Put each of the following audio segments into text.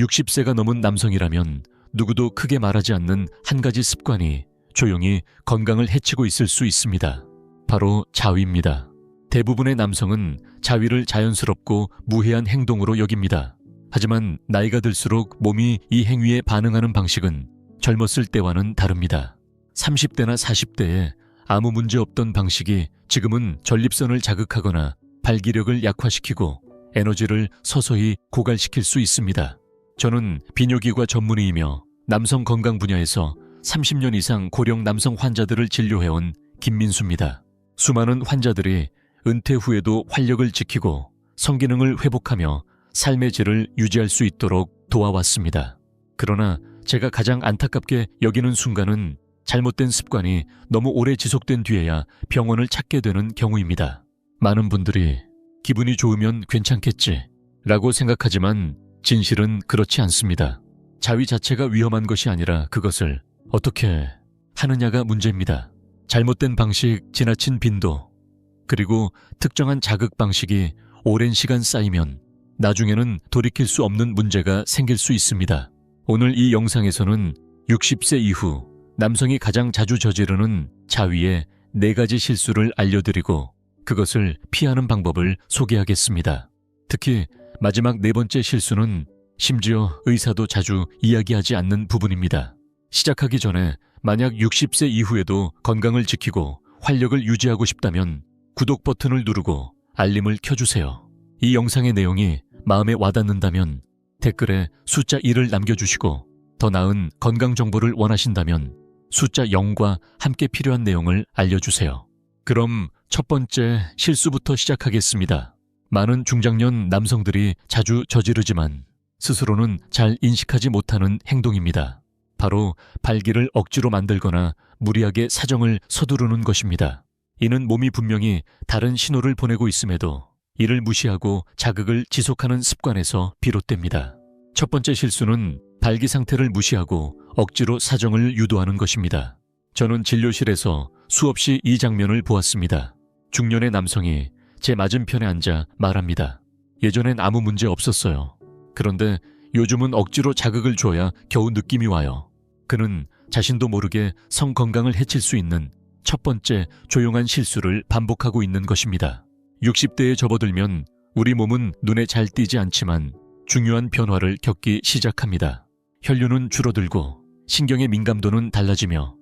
60세가 넘은 남성이라면 누구도 크게 말하지 않는 한 가지 습관이 조용히 건강을 해치고 있을 수 있습니다. 바로 자위입니다. 대부분의 남성은 자위를 자연스럽고 무해한 행동으로 여깁니다. 하지만 나이가 들수록 몸이 이 행위에 반응하는 방식은 젊었을 때와는 다릅니다. 30대나 40대에 아무 문제 없던 방식이 지금은 전립선을 자극하거나 발기력을 약화시키고 에너지를 서서히 고갈시킬 수 있습니다. 저는 비뇨기과 전문의이며 남성 건강 분야에서 30년 이상 고령 남성 환자들을 진료해온 김민수입니다. 수많은 환자들이 은퇴 후에도 활력을 지키고 성기능을 회복하며 삶의 질을 유지할 수 있도록 도와왔습니다. 그러나 제가 가장 안타깝게 여기는 순간은 잘못된 습관이 너무 오래 지속된 뒤에야 병원을 찾게 되는 경우입니다. 많은 분들이 기분이 좋으면 괜찮겠지 라고 생각하지만 진실은 그렇지 않습니다. 자위 자체가 위험한 것이 아니라 그것을 어떻게 하느냐가 문제입니다. 잘못된 방식, 지나친 빈도, 그리고 특정한 자극 방식이 오랜 시간 쌓이면 나중에는 돌이킬 수 없는 문제가 생길 수 있습니다. 오늘 이 영상에서는 60세 이후 남성이 가장 자주 저지르는 자위의 4가지 실수를 알려드리고 그것을 피하는 방법을 소개하겠습니다. 특히 마지막 4번째 실수는 심지어 의사도 자주 이야기하지 않는 부분입니다. 시작하기 전에 만약 60세 이후에도 건강을 지키고 활력을 유지하고 싶다면 구독 버튼을 누르고 알림을 켜주세요. 이 영상의 내용이 마음에 와닿는다면 댓글에 숫자 1을 남겨주시고 더 나은 건강 정보를 원하신다면 숫자 0과 함께 필요한 내용을 알려주세요. 그럼 첫 번째 실수부터 시작하겠습니다. 많은 중장년 남성들이 자주 저지르지만 스스로는 잘 인식하지 못하는 행동입니다. 바로 발기를 억지로 만들거나 무리하게 사정을 서두르는 것입니다. 이는 몸이 분명히 다른 신호를 보내고 있음에도 이를 무시하고 자극을 지속하는 습관에서 비롯됩니다. 첫 번째 실수는 발기 상태를 무시하고 억지로 사정을 유도하는 것입니다. 저는 진료실에서 수없이 이 장면을 보았습니다. 중년의 남성이 제 맞은편에 앉아 말합니다. 예전엔 아무 문제 없었어요. 그런데 요즘은 억지로 자극을 줘야 겨우 느낌이 와요. 그는 자신도 모르게 성 건강을 해칠 수 있는 첫 번째 조용한 실수를 반복하고 있는 것입니다. 60대에 접어들면 우리 몸은 눈에 잘 띄지 않지만 중요한 변화를 겪기 시작합니다. 혈류는 줄어들고 신경의 민감도는 달라지며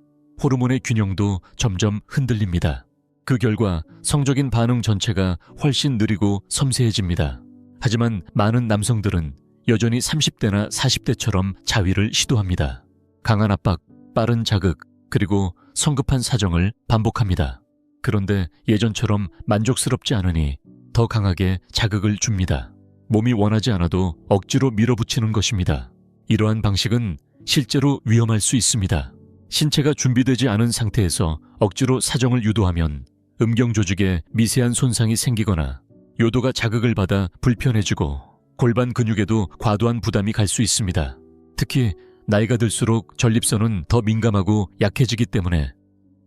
호르몬의 균형도 점점 흔들립니다. 그 결과 성적인 반응 전체가 훨씬 느리고 섬세해집니다. 하지만 많은 남성들은 여전히 30대나 40대처럼 자위를 시도합니다. 강한 압박, 빠른 자극, 그리고 성급한 사정을 반복합니다. 그런데 예전처럼 만족스럽지 않으니 더 강하게 자극을 줍니다. 몸이 원하지 않아도 억지로 밀어붙이는 것입니다. 이러한 방식은 실제로 위험할 수 있습니다. 신체가 준비되지 않은 상태에서 억지로 사정을 유도하면 음경 조직에 미세한 손상이 생기거나 요도가 자극을 받아 불편해지고 골반 근육에도 과도한 부담이 갈 수 있습니다. 특히 나이가 들수록 전립선은 더 민감하고 약해지기 때문에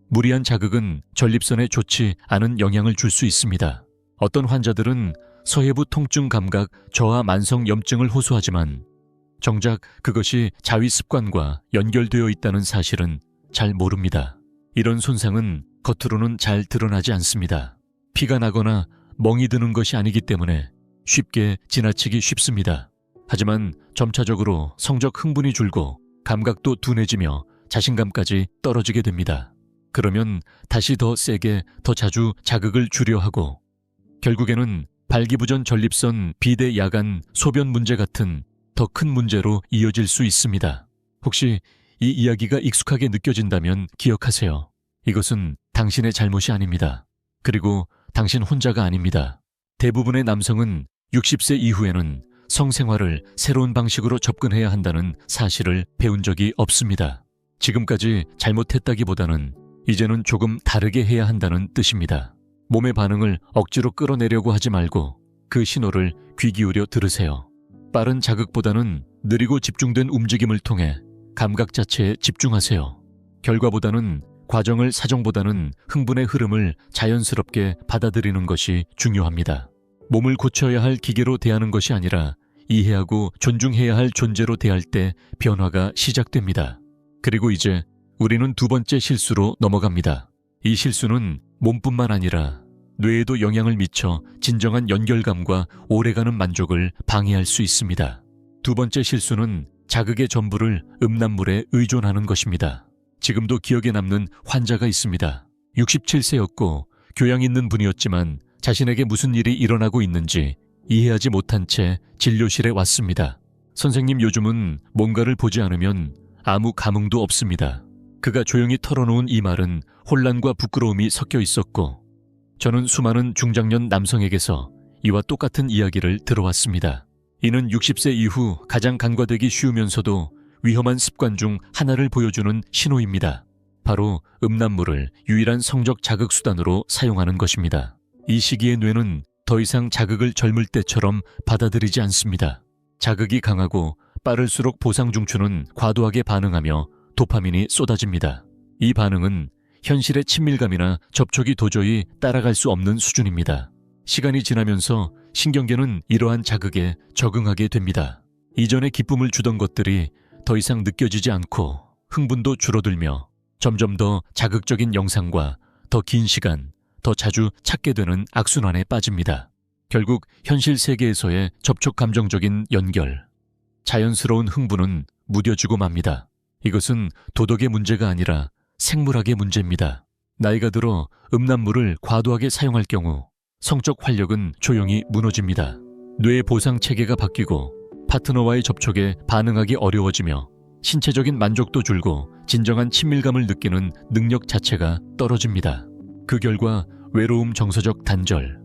무리한 자극은 전립선에 좋지 않은 영향을 줄 수 있습니다. 어떤 환자들은 서해부 통증 감각 저하 만성 염증을 호소하지만 정작 그것이 자위 습관과 연결되어 있다는 사실은 잘 모릅니다. 이런 손상은 겉으로는 잘 드러나지 않습니다. 피가 나거나 멍이 드는 것이 아니기 때문에 쉽게 지나치기 쉽습니다. 하지만 점차적으로 성적 흥분이 줄고 감각도 둔해지며 자신감까지 떨어지게 됩니다. 그러면 다시 더 세게 더 자주 자극을 주려 하고 결국에는 발기부전 전립선 비대 야간 소변 문제 같은 더 큰 문제로 이어질 수 있습니다. 혹시 이 이야기가 익숙하게 느껴진다면 기억하세요. 이것은 당신의 잘못이 아닙니다. 그리고 당신 혼자가 아닙니다. 대부분의 남성은 60세 이후에는 성생활을 새로운 방식으로 접근해야 한다는 사실을 배운 적이 없습니다. 지금까지 잘못했다기보다는 이제는 조금 다르게 해야 한다는 뜻입니다. 몸의 반응을 억지로 끌어내려고 하지 말고 그 신호를 귀 기울여 들으세요. 빠른 자극보다는 느리고 집중된 움직임을 통해 감각 자체에 집중하세요. 결과보다는 과정을 사정보다는 흥분의 흐름을 자연스럽게 받아들이는 것이 중요합니다. 몸을 고쳐야 할 기계로 대하는 것이 아니라 이해하고 존중해야 할 존재로 대할 때 변화가 시작됩니다. 그리고 이제 우리는 두 번째 실수로 넘어갑니다. 이 실수는 몸뿐만 아니라 뇌에도 영향을 미쳐 진정한 연결감과 오래가는 만족을 방해할 수 있습니다. 두 번째 실수는 자극의 전부를 음란물에 의존하는 것입니다. 지금도 기억에 남는 환자가 있습니다. 67세였고 교양 있는 분이었지만 자신에게 무슨 일이 일어나고 있는지 이해하지 못한 채 진료실에 왔습니다. 선생님, 요즘은 뭔가를 보지 않으면 아무 감흥도 없습니다. 그가 조용히 털어놓은 이 말은 혼란과 부끄러움이 섞여 있었고, 저는 수많은 중장년 남성에게서 이와 똑같은 이야기를 들어왔습니다. 이는 60세 이후 가장 간과되기 쉬우면서도 위험한 습관 중 하나를 보여주는 신호입니다. 바로 음란물을 유일한 성적 자극 수단으로 사용하는 것입니다. 이 시기의 뇌는 더 이상 자극을 젊을 때처럼 받아들이지 않습니다. 자극이 강하고 빠를수록 보상 중추는 과도하게 반응하며 도파민이 쏟아집니다. 이 반응은 현실의 친밀감이나 접촉이 도저히 따라갈 수 없는 수준입니다. 시간이 지나면서 신경계는 이러한 자극에 적응하게 됩니다. 이전에 기쁨을 주던 것들이 더 이상 느껴지지 않고 흥분도 줄어들며 점점 더 자극적인 영상과 더 긴 시간, 더 자주 찾게 되는 악순환에 빠집니다. 결국 현실 세계에서의 접촉 감정적인 연결, 자연스러운 흥분은 무뎌지고 맙니다. 이것은 도덕의 문제가 아니라 생물학의 문제입니다. 나이가 들어 음란물을 과도하게 사용할 경우 성적 활력은 조용히 무너집니다. 뇌의 보상 체계가 바뀌고 파트너와의 접촉에 반응하기 어려워지며 신체적인 만족도 줄고 진정한 친밀감을 느끼는 능력 자체가 떨어집니다. 그 결과 외로움, 정서적 단절,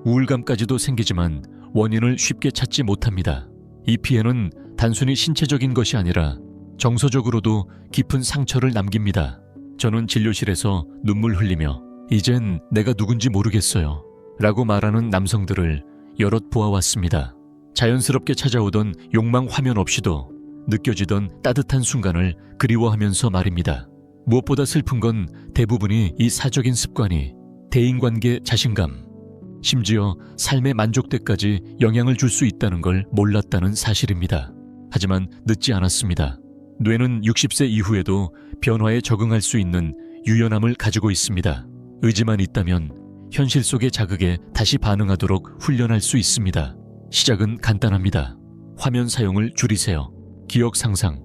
우울감까지도 생기지만 원인을 쉽게 찾지 못합니다. 이 피해는 단순히 신체적인 것이 아니라 정서적으로도 깊은 상처를 남깁니다. 저는 진료실에서 눈물 흘리며 이젠 내가 누군지 모르겠어요 라고 말하는 남성들을 여럿 보아왔습니다. 자연스럽게 찾아오던 욕망 화면 없이도 느껴지던 따뜻한 순간을 그리워하면서 말입니다. 무엇보다 슬픈 건 대부분이 이 사적인 습관이 대인관계, 자신감, 심지어 삶의 만족대까지 영향을 줄 수 있다는 걸 몰랐다는 사실입니다. 하지만 늦지 않았습니다. 뇌는 60세 이후에도 변화에 적응할 수 있는 유연함을 가지고 있습니다. 의지만 있다면 현실 속의 자극에 다시 반응하도록 훈련할 수 있습니다. 시작은 간단합니다. 화면 사용을 줄이세요. 기억 상상,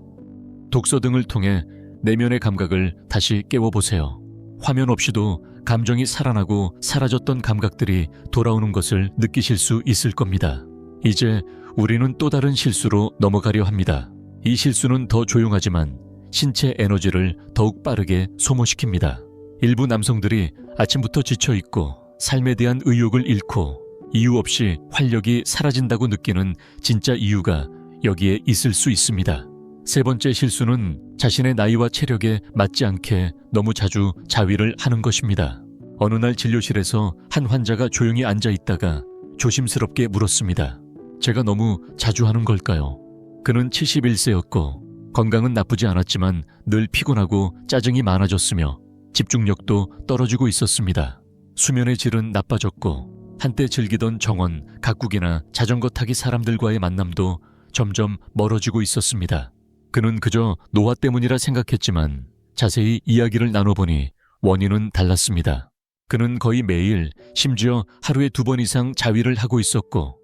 독서 등을 통해 내면의 감각을 다시 깨워보세요. 화면 없이도 감정이 살아나고 사라졌던 감각들이 돌아오는 것을 느끼실 수 있을 겁니다. 이제 우리는 또 다른 실수로 넘어가려 합니다. 이 실수는 더 조용하지만 신체 에너지를 더욱 빠르게 소모시킵니다. 일부 남성들이 아침부터 지쳐있고 삶에 대한 의욕을 잃고 이유 없이 활력이 사라진다고 느끼는 진짜 이유가 여기에 있을 수 있습니다. 세 번째 실수는 자신의 나이와 체력에 맞지 않게 너무 자주 자위를 하는 것입니다. 어느 날 진료실에서 한 환자가 조용히 앉아 있다가 조심스럽게 물었습니다. 제가 너무 자주 하는 걸까요? 그는 71세였고 건강은 나쁘지 않았지만 늘 피곤하고 짜증이 많아졌으며 집중력도 떨어지고 있었습니다. 수면의 질은 나빠졌고 한때 즐기던 정원, 가꾸기나 자전거 타기 사람들과의 만남도 점점 멀어지고 있었습니다. 그는 그저 노화 때문이라 생각했지만 자세히 이야기를 나눠보니 원인은 달랐습니다. 그는 거의 매일, 심지어 하루에 2번 이상 자위를 하고 있었고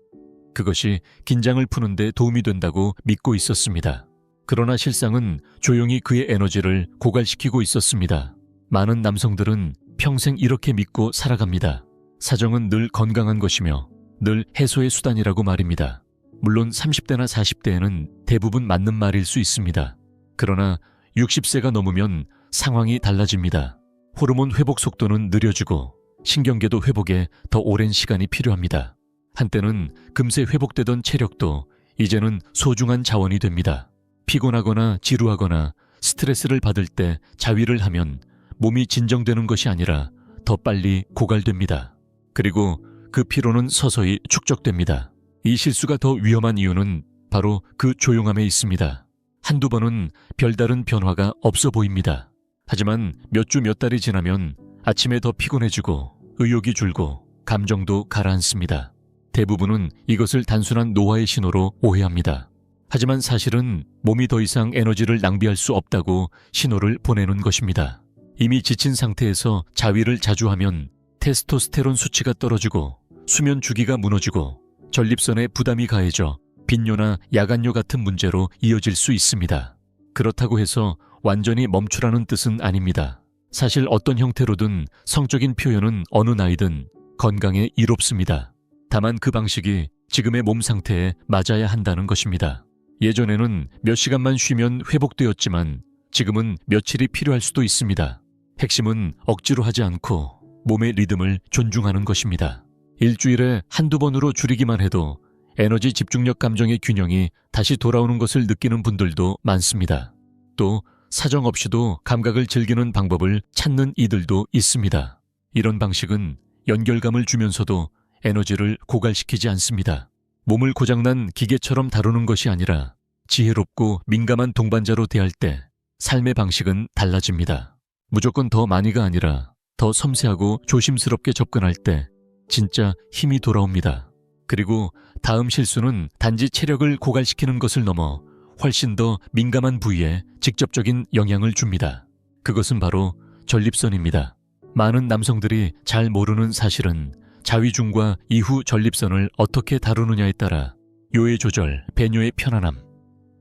그것이 긴장을 푸는 데 도움이 된다고 믿고 있었습니다. 그러나 실상은 조용히 그의 에너지를 고갈시키고 있었습니다. 많은 남성들은 평생 이렇게 믿고 살아갑니다. 사정은 늘 건강한 것이며 늘 해소의 수단이라고 말입니다. 물론 30대나 40대에는 대부분 맞는 말일 수 있습니다. 그러나 60세가 넘으면 상황이 달라집니다. 호르몬 회복 속도는 느려지고 신경계도 회복에 더 오랜 시간이 필요합니다. 한때는 금세 회복되던 체력도 이제는 소중한 자원이 됩니다. 피곤하거나 지루하거나 스트레스를 받을 때 자위를 하면 몸이 진정되는 것이 아니라 더 빨리 고갈됩니다. 그리고 그 피로는 서서히 축적됩니다. 이 실수가 더 위험한 이유는 바로 그 조용함에 있습니다. 한두 번은 별다른 변화가 없어 보입니다. 하지만 몇 주 몇 달이 지나면 아침에 더 피곤해지고 의욕이 줄고 감정도 가라앉습니다. 대부분은 이것을 단순한 노화의 신호로 오해합니다. 하지만 사실은 몸이 더 이상 에너지를 낭비할 수 없다고 신호를 보내는 것입니다. 이미 지친 상태에서 자위를 자주 하면 테스토스테론 수치가 떨어지고 수면 주기가 무너지고 전립선에 부담이 가해져 빈뇨나 야간뇨 같은 문제로 이어질 수 있습니다. 그렇다고 해서 완전히 멈추라는 뜻은 아닙니다. 사실 어떤 형태로든 성적인 표현은 어느 나이든 건강에 이롭습니다. 다만 그 방식이 지금의 몸 상태에 맞아야 한다는 것입니다. 예전에는 몇 시간만 쉬면 회복되었지만 지금은 며칠이 필요할 수도 있습니다. 핵심은 억지로 하지 않고 몸의 리듬을 존중하는 것입니다. 일주일에 한두 번으로 줄이기만 해도 에너지 집중력 감정의 균형이 다시 돌아오는 것을 느끼는 분들도 많습니다. 또 사정 없이도 감각을 즐기는 방법을 찾는 이들도 있습니다. 이런 방식은 연결감을 주면서도 에너지를 고갈시키지 않습니다. 몸을 고장난 기계처럼 다루는 것이 아니라 지혜롭고 민감한 동반자로 대할 때 삶의 방식은 달라집니다. 무조건 더 많이가 아니라 더 섬세하고 조심스럽게 접근할 때 진짜 힘이 돌아옵니다. 그리고 다음 실수는 단지 체력을 고갈시키는 것을 넘어 훨씬 더 민감한 부위에 직접적인 영향을 줍니다. 그것은 바로 전립선입니다. 많은 남성들이 잘 모르는 사실은 자위중과 이후 전립선을 어떻게 다루느냐에 따라 요의 조절, 배뇨의 편안함,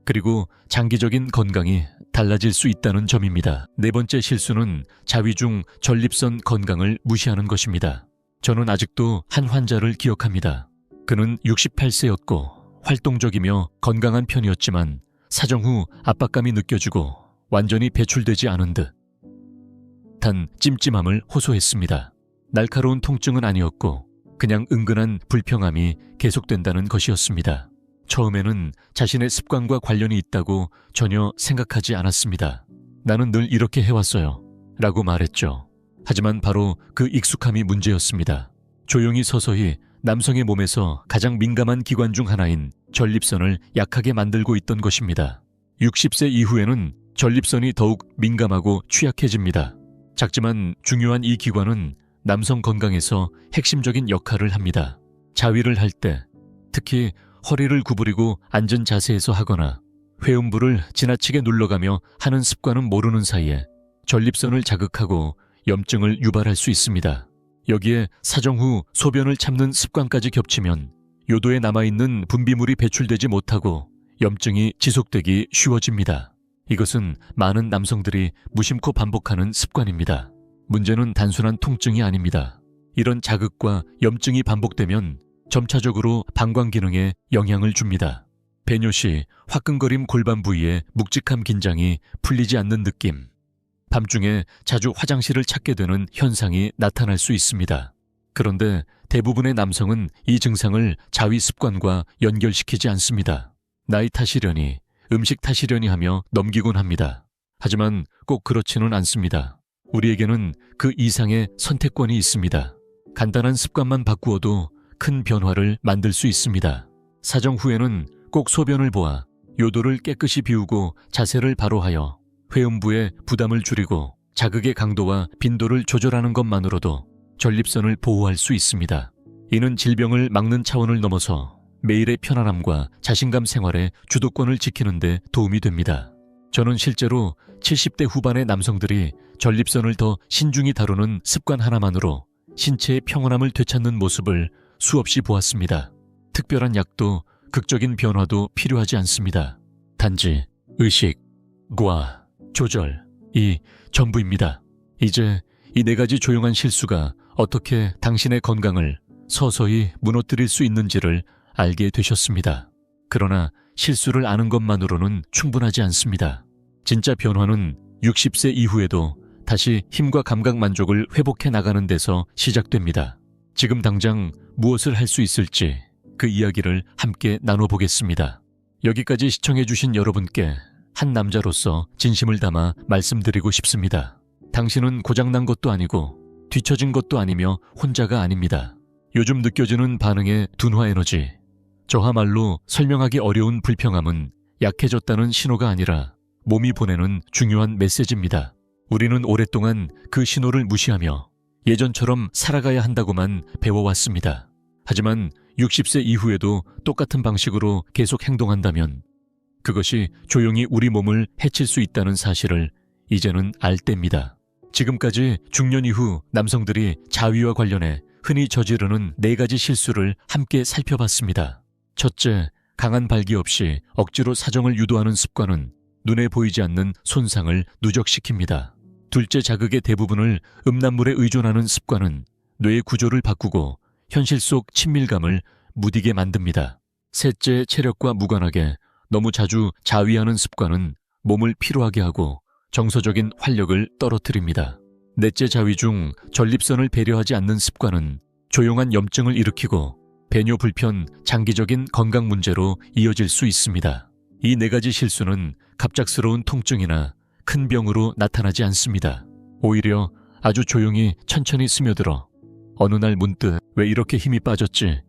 그리고 장기적인 건강이 달라질 수 있다는 점입니다. 네 번째 실수는 자위중 전립선 건강을 무시하는 것입니다. 저는 아직도 한 환자를 기억합니다. 그는 68세였고 활동적이며 건강한 편이었지만 사정 후 압박감이 느껴지고 완전히 배출되지 않은 듯 단 찜찜함을 호소했습니다. 날카로운 통증은 아니었고 그냥 은근한 불평함이 계속된다는 것이었습니다. 처음에는 자신의 습관과 관련이 있다고 전혀 생각하지 않았습니다. 나는 늘 이렇게 해왔어요 라고 말했죠. 하지만 바로 그 익숙함이 문제였습니다. 조용히 서서히 남성의 몸에서 가장 민감한 기관 중 하나인 전립선을 약하게 만들고 있던 것입니다. 60세 이후에는 전립선이 더욱 민감하고 취약해집니다. 작지만 중요한 이 기관은 남성 건강에서 핵심적인 역할을 합니다. 자위를 할 때, 특히 허리를 구부리고 앉은 자세에서 하거나 회음부를 지나치게 눌러가며 하는 습관은 모르는 사이에 전립선을 자극하고 염증을 유발할 수 있습니다. 여기에 사정 후 소변을 참는 습관까지 겹치면 요도에 남아있는 분비물이 배출되지 못하고 염증이 지속되기 쉬워집니다. 이것은 많은 남성들이 무심코 반복하는 습관입니다. 문제는 단순한 통증이 아닙니다. 이런 자극과 염증이 반복되면 점차적으로 방광 기능에 영향을 줍니다. 배뇨 시 화끈거림 골반 부위에 묵직함 긴장이 풀리지 않는 느낌, 밤중에 자주 화장실을 찾게 되는 현상이 나타날 수 있습니다. 그런데 대부분의 남성은 이 증상을 자위 습관과 연결시키지 않습니다. 나이 탓이려니, 음식 탓이려니 하며 넘기곤 합니다. 하지만 꼭 그렇지는 않습니다. 우리에게는 그 이상의 선택권이 있습니다. 간단한 습관만 바꾸어도 큰 변화를 만들 수 있습니다. 사정 후에는 꼭 소변을 보아 요도를 깨끗이 비우고 자세를 바로 하여 회음부의 부담을 줄이고 자극의 강도와 빈도를 조절하는 것만으로도 전립선을 보호할 수 있습니다. 이는 질병을 막는 차원을 넘어서 매일의 편안함과 자신감 생활의 주도권을 지키는 데 도움이 됩니다. 저는 실제로 70대 후반의 남성들이 전립선을 더 신중히 다루는 습관 하나만으로 신체의 평온함을 되찾는 모습을 수없이 보았습니다. 특별한 약도 극적인 변화도 필요하지 않습니다. 단지 의식, 과, 조절이 전부입니다. 이제 이 네 가지 조용한 실수가 어떻게 당신의 건강을 서서히 무너뜨릴 수 있는지를 알게 되셨습니다. 그러나 실수를 아는 것만으로는 충분하지 않습니다. 진짜 변화는 60세 이후에도 다시 힘과 감각 만족을 회복해 나가는 데서 시작됩니다. 지금 당장 무엇을 할 수 있을지 그 이야기를 함께 나눠보겠습니다. 여기까지 시청해주신 여러분께 한 남자로서 진심을 담아 말씀드리고 싶습니다. 당신은 고장난 것도 아니고 뒤처진 것도 아니며 혼자가 아닙니다. 요즘 느껴지는 반응의 둔화 에너지, 저하말로 설명하기 어려운 불평함은 약해졌다는 신호가 아니라 몸이 보내는 중요한 메시지입니다. 우리는 오랫동안 그 신호를 무시하며 예전처럼 살아가야 한다고만 배워왔습니다. 하지만 60세 이후에도 똑같은 방식으로 계속 행동한다면 그것이 조용히 우리 몸을 해칠 수 있다는 사실을 이제는 알 때입니다. 지금까지 중년 이후 남성들이 자위와 관련해 흔히 저지르는 4가지 실수를 함께 살펴봤습니다. 첫째, 강한 발기 없이 억지로 사정을 유도하는 습관은 눈에 보이지 않는 손상을 누적시킵니다. 둘째, 자극의 대부분을 음란물에 의존하는 습관은 뇌의 구조를 바꾸고 현실 속 친밀감을 무디게 만듭니다. 셋째, 체력과 무관하게 너무 자주 자위하는 습관은 몸을 피로하게 하고 정서적인 활력을 떨어뜨립니다. 넷째, 자위 중 전립선을 배려하지 않는 습관은 조용한 염증을 일으키고 배뇨 불편, 장기적인 건강 문제로 이어질 수 있습니다. 이 4가지 실수는 갑작스러운 통증이나 큰 병으로 나타나지 않습니다. 오히려 아주 조용히 천천히 스며들어 어느 날 문득 왜 이렇게 힘이 빠졌지?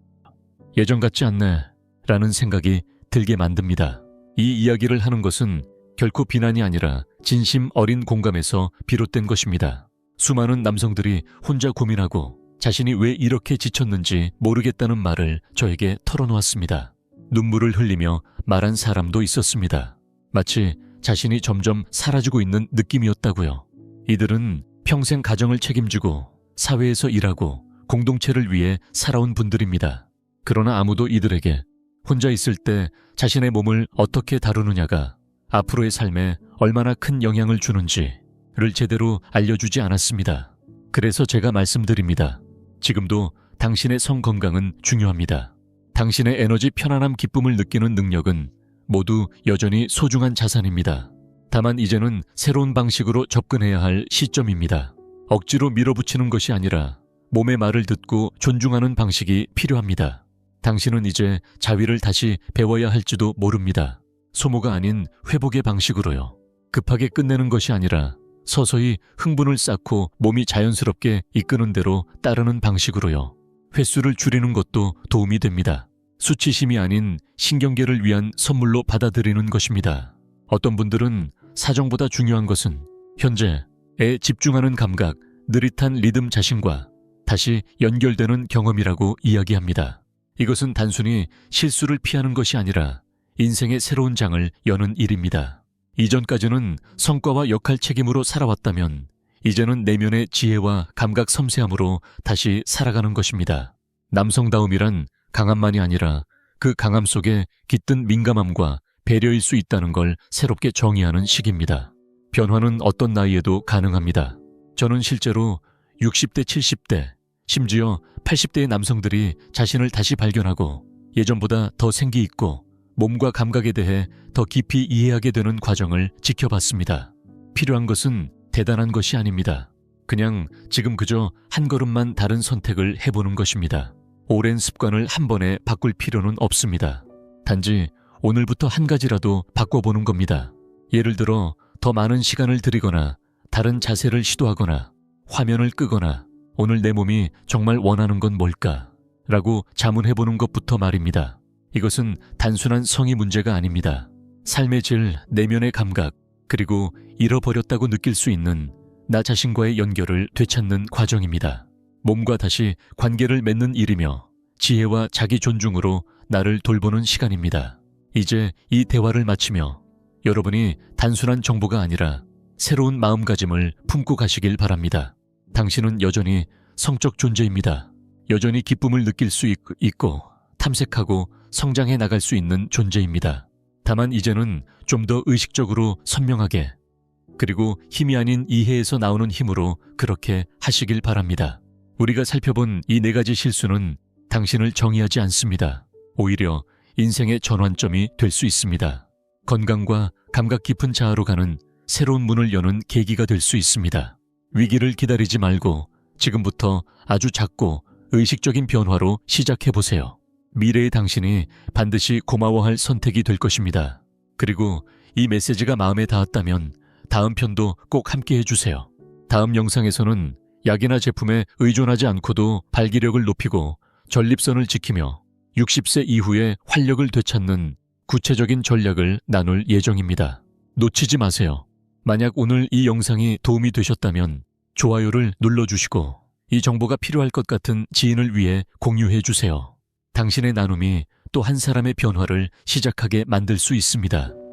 예전 같지 않네 라는 생각이 들게 만듭니다. 이 이야기를 하는 것은 결코 비난이 아니라 진심 어린 공감에서 비롯된 것입니다. 수많은 남성들이 혼자 고민하고 자신이 왜 이렇게 지쳤는지 모르겠다는 말을 저에게 털어놓았습니다. 눈물을 흘리며 말한 사람도 있었습니다. 마치 자신이 점점 사라지고 있는 느낌이었다고요. 이들은 평생 가정을 책임지고 사회에서 일하고 공동체를 위해 살아온 분들입니다. 그러나 아무도 이들에게 혼자 있을 때 자신의 몸을 어떻게 다루느냐가 앞으로의 삶에 얼마나 큰 영향을 주는지를 제대로 알려주지 않았습니다. 그래서 제가 말씀드립니다. 지금도 당신의 성 건강은 중요합니다. 당신의 에너지, 편안함, 기쁨을 느끼는 능력은 모두 여전히 소중한 자산입니다. 다만 이제는 새로운 방식으로 접근해야 할 시점입니다. 억지로 밀어붙이는 것이 아니라 몸의 말을 듣고 존중하는 방식이 필요합니다. 당신은 이제 자위를 다시 배워야 할지도 모릅니다. 소모가 아닌 회복의 방식으로요. 급하게 끝내는 것이 아니라 서서히 흥분을 쌓고 몸이 자연스럽게 이끄는 대로 따르는 방식으로요. 횟수를 줄이는 것도 도움이 됩니다. 수치심이 아닌 신경계를 위한 선물로 받아들이는 것입니다. 어떤 분들은 사정보다 중요한 것은 현재에 집중하는 감각, 느릿한 리듬 자신과 다시 연결되는 경험이라고 이야기합니다. 이것은 단순히 실수를 피하는 것이 아니라 인생의 새로운 장을 여는 일입니다. 이전까지는 성과와 역할 책임으로 살아왔다면 이제는 내면의 지혜와 감각 섬세함으로 다시 살아가는 것입니다. 남성다움이란 강함만이 아니라 그 강함 속에 깃든 민감함과 배려일 수 있다는 걸 새롭게 정의하는 시기입니다. 변화는 어떤 나이에도 가능합니다. 저는 실제로 60대, 70대, 심지어 80대의 남성들이 자신을 다시 발견하고 예전보다 더 생기 있고 몸과 감각에 대해 더 깊이 이해하게 되는 과정을 지켜봤습니다. 필요한 것은 대단한 것이 아닙니다. 그냥 지금 그저 한 걸음만 다른 선택을 해보는 것입니다. 오랜 습관을 한 번에 바꿀 필요는 없습니다. 단지 오늘부터 한 가지라도 바꿔보는 겁니다. 예를 들어 더 많은 시간을 들이거나 다른 자세를 시도하거나 화면을 끄거나 오늘 내 몸이 정말 원하는 건 뭘까? 라고 자문해보는 것부터 말입니다. 이것은 단순한 성의 문제가 아닙니다. 삶의 질, 내면의 감각, 그리고 잃어버렸다고 느낄 수 있는 나 자신과의 연결을 되찾는 과정입니다. 몸과 다시 관계를 맺는 일이며 지혜와 자기 존중으로 나를 돌보는 시간입니다. 이제 이 대화를 마치며 여러분이 단순한 정보가 아니라 새로운 마음가짐을 품고 가시길 바랍니다. 당신은 여전히 성적 존재입니다. 여전히 기쁨을 느낄 수 있고 탐색하고 성장해 나갈 수 있는 존재입니다. 다만 이제는 좀 더 의식적으로 선명하게 그리고 힘이 아닌 이해에서 나오는 힘으로 그렇게 하시길 바랍니다. 우리가 살펴본 이 4가지 실수는 당신을 정의하지 않습니다. 오히려 인생의 전환점이 될 수 있습니다. 건강과 감각 깊은 자아로 가는 새로운 문을 여는 계기가 될 수 있습니다. 위기를 기다리지 말고 지금부터 아주 작고 의식적인 변화로 시작해보세요. 미래의 당신이 반드시 고마워할 선택이 될 것입니다. 그리고 이 메시지가 마음에 닿았다면 다음 편도 꼭 함께 해주세요. 다음 영상에서는 약이나 제품에 의존하지 않고도 발기력을 높이고 전립선을 지키며 60세 이후에 활력을 되찾는 구체적인 전략을 나눌 예정입니다. 놓치지 마세요. 만약 오늘 이 영상이 도움이 되셨다면 좋아요를 눌러주시고 이 정보가 필요할 것 같은 지인을 위해 공유해 주세요. 당신의 나눔이 또 한 사람의 변화를 시작하게 만들 수 있습니다.